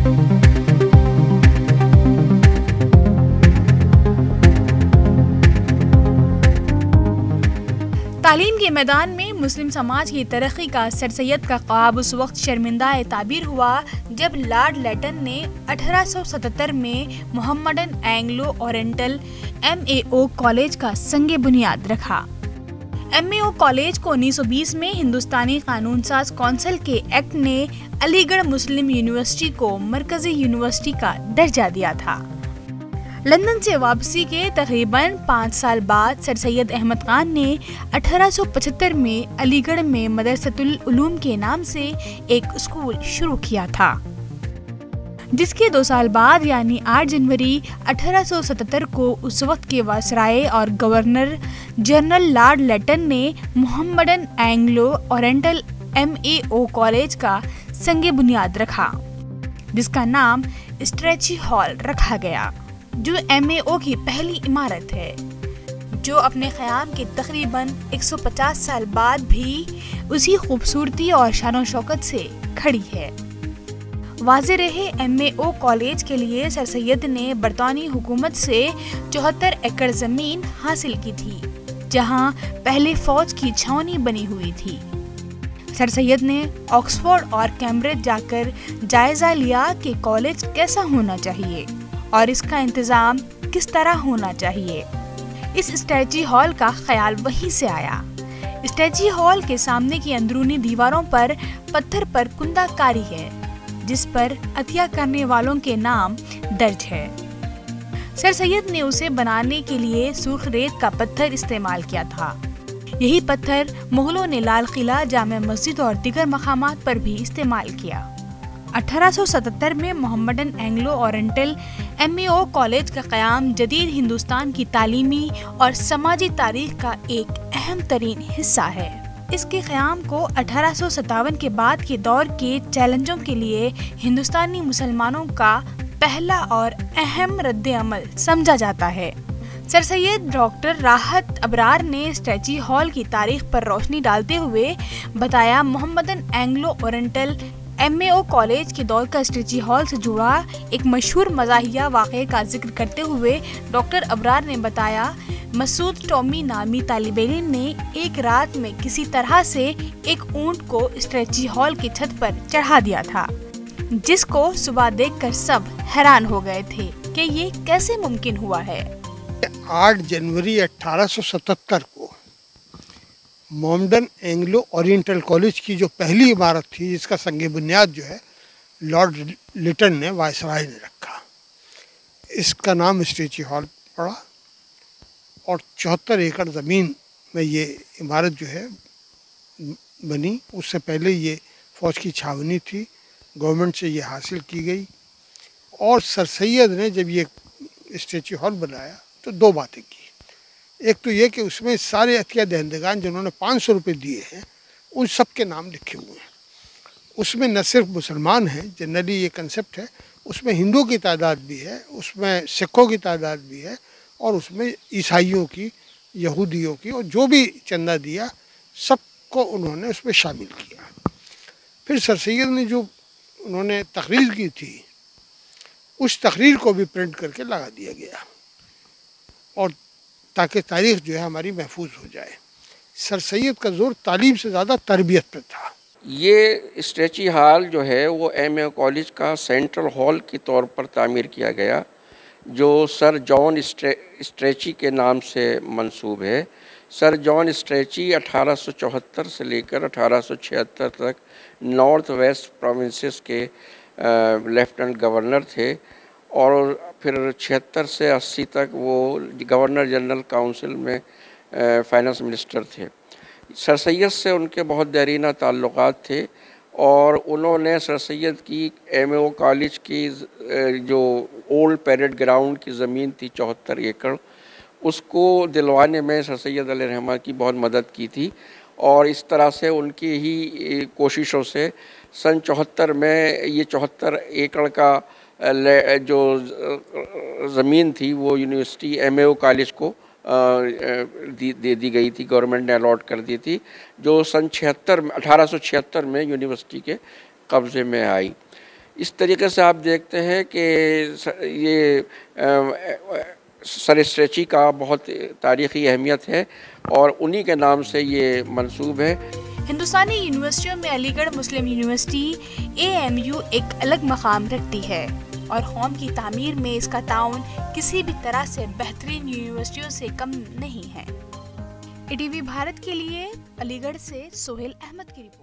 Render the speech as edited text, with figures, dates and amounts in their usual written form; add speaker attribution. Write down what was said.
Speaker 1: تعلیم کے میدان میں مسلم سماج کی ترقی کا سر سید کا خواب اس وقت شرمندہ تعبیر ہوا جب لارڈ لیٹن نے 1877 میں Mohammedan Anglo oriental MAO college کا سنگ بنیاد رکھا۔ MAO کالج کو 1920 میں ہندوستانی قانون ساز کونسل کے ایکٹ نے علی گڑھ مسلم یونیورسٹی کو مرکزی یونیورسٹی کا درجہ دیا تھا۔ لندن سے واپسی کے تقریباً 5 سال بعد سر سید احمد خان نے 1875 میں علی گڑھ میں مدرسۃ العلوم کے نام سے ایک اسکول شروع کیا تھا، جس کے 2 سال بعد یعنی 8 جنوری 1877 کو اس وقت کے وائسرائے اور گورنر جنرل لارڈ لیٹن نے Mohammedan Anglo oriental MAO college کا سنگ بنیاد رکھا، جس کا نام اسٹریچی ہال رکھا گیا، جو MAO کی پہلی عمارت ہے، جو اپنے قیام کے تقریباً 150 سال بعد بھی اسی خوبصورتی اور شان و شوکت سے کھڑی ہے۔ واضح رہے، MAO کالج کے لیے سر سید نے برطانوی حکومت سے 74 ایکڑ زمین حاصل کی تھی، جہاں پہلے فوج کی چھاونی بنی ہوئی تھی۔ سر سید نے آکسفورڈ اور کیمبرج جا کر جائزہ لیا کہ کالج کیسا ہونا چاہیے اور اس کا انتظام کس طرح ہونا چاہیے۔ اس اسٹریچی ہال کا خیال وہیں سے آیا۔ اسٹریچی ہال کے سامنے کی اندرونی دیواروں پر پتھر پر کندہ کاری ہے، جس پر عطیہ کرنے والوں کے نام درج ہے۔ سر سید نے اسے بنانے کے لیے سرخ ریت کا پتھر استعمال کیا تھا۔ یہی پتھر مغلوں نے لال قلعہ، جامع مسجد اور دیگر مقامات پر بھی استعمال کیا۔ 1877 میں Mohammedan Anglo oriental MAO college کا قیام جدید ہندوستان کی تعلیمی اور سماجی تاریخ کا ایک اہم ترین حصہ ہے۔ اس کے قیام کو 1857 کے بعد کے دور کے چیلنجوں کے لیے ہندوستانی مسلمانوں کا پہلا اور اہم رد عمل سمجھا جاتا ہے۔ سر سید ڈاکٹر راحت ابرار نے اسٹریچی ہال کی تاریخ پر روشنی ڈالتے ہوئے بتایا، Mohammedan Anglo oriental MAO college کے دور کا اسٹریچی ہال سے جڑا ایک مشہور مزاحیہ واقعے کا ذکر کرتے ہوئے ڈاکٹر ابرار نے بتایا، مسعود ٹامی نامی طالب علم نے ایک رات میں کسی طرح سے ایک اونٹ کو اسٹریچی ہال کی چھت پر چڑھا دیا تھا، جس کو صبح دیکھ کر سب حیران ہو گئے تھے کہ یہ کیسے ممکن ہوا ہے۔
Speaker 2: 8 جنوری 1877 کو محمڈن اینگلو اورینٹل کالج کی جو پہلی عمارت تھی، جس کا سنگ بنیاد جو ہے لارڈ لیٹن نے وائسرائے نے رکھا، اس کا نام اسٹریچی ہال پڑا اور 74 ایکڑ زمین میں یہ عمارت جو ہے بنی۔ اس سے پہلے یہ فوج کی چھاونی تھی، گورنمنٹ سے یہ حاصل کی گئی۔ اور سر سید نے جب یہ اسٹریچی ہال بنایا تو 2 باتیں کی۔ ایک تو یہ کہ اس میں سارے عطیہ دہندگان جنہوں نے 500 روپے دیے ہیں، ان سب کے نام لکھے ہوئے ہیں۔ اس میں نہ صرف مسلمان ہیں، جنرلی یہ کنسیپٹ ہے، اس میں ہندوؤں کی تعداد بھی ہے، اس میں سکھوں کی تعداد بھی ہے، اور اس میں عیسائیوں کی، یہودیوں کی، اور جو بھی چندہ دیا سب کو انہوں نے اس میں شامل کیا۔ پھر سر سید نے جو انہوں نے تقریر کی تھی، اس تقریر کو بھی پرنٹ کر کے لگا دیا گیا، اور تاکہ تاریخ جو ہے ہماری محفوظ ہو جائے۔ سر سید کا زور تعلیم سے زیادہ تربیت پہ تھا۔
Speaker 3: یہ اسٹریچی ہال جو ہے وہ MAO کالج کا سینٹرل ہال کے طور پر تعمیر کیا گیا، جو سر جان اسٹریچی کے نام سے منسوب ہے۔ سر جان اسٹریچی 1874 سے لے کر 1876 تک نارتھ ویسٹ پروونسز کے لیفٹننٹ گورنر تھے، اور پھر 76 سے 80 تک وہ گورنر جنرل کاؤنسل میں فائنانس منسٹر تھے۔ سر سید سے ان کے بہت دیرینہ تعلقات تھے، اور انہوں نے سر سید کی MAO کالج کی جو اولڈ پیریڈ گراؤنڈ کی زمین تھی 74 ایکڑ، اس کو دلوانے میں سر سید علیہ الرحمہ کی بہت مدد کی تھی، اور اس طرح سے ان کی ہی کوششوں سے سن 74 میں یہ 74 ایکڑ کا جو زمین تھی وہ یونیورسٹی MAO کالج کو دے دی گئی تھی، گورنمنٹ نے الاٹ کر دی تھی، جو سن 1876 میں یونیورسٹی کے قبضے میں آئی۔ اس طریقے سے آپ دیکھتے ہیں کہ یہ سر اسٹریچی کا بہت تاریخی اہمیت ہے اور انہی کے نام سے یہ منسوب ہے۔
Speaker 1: ہندوستانی یونیورسٹیوں میں علی گڑھ مسلم یونیورسٹی AMU ایک الگ مقام رکھتی ہے اور قوم کی تعمیر میں اس کا تعاون کسی بھی طرح سے بہترین یونیورسٹیوں سے کم نہیں ہے۔ ATV بھارت کے لیے علی گڑھ سے سہیل احمد کی رپورٹ۔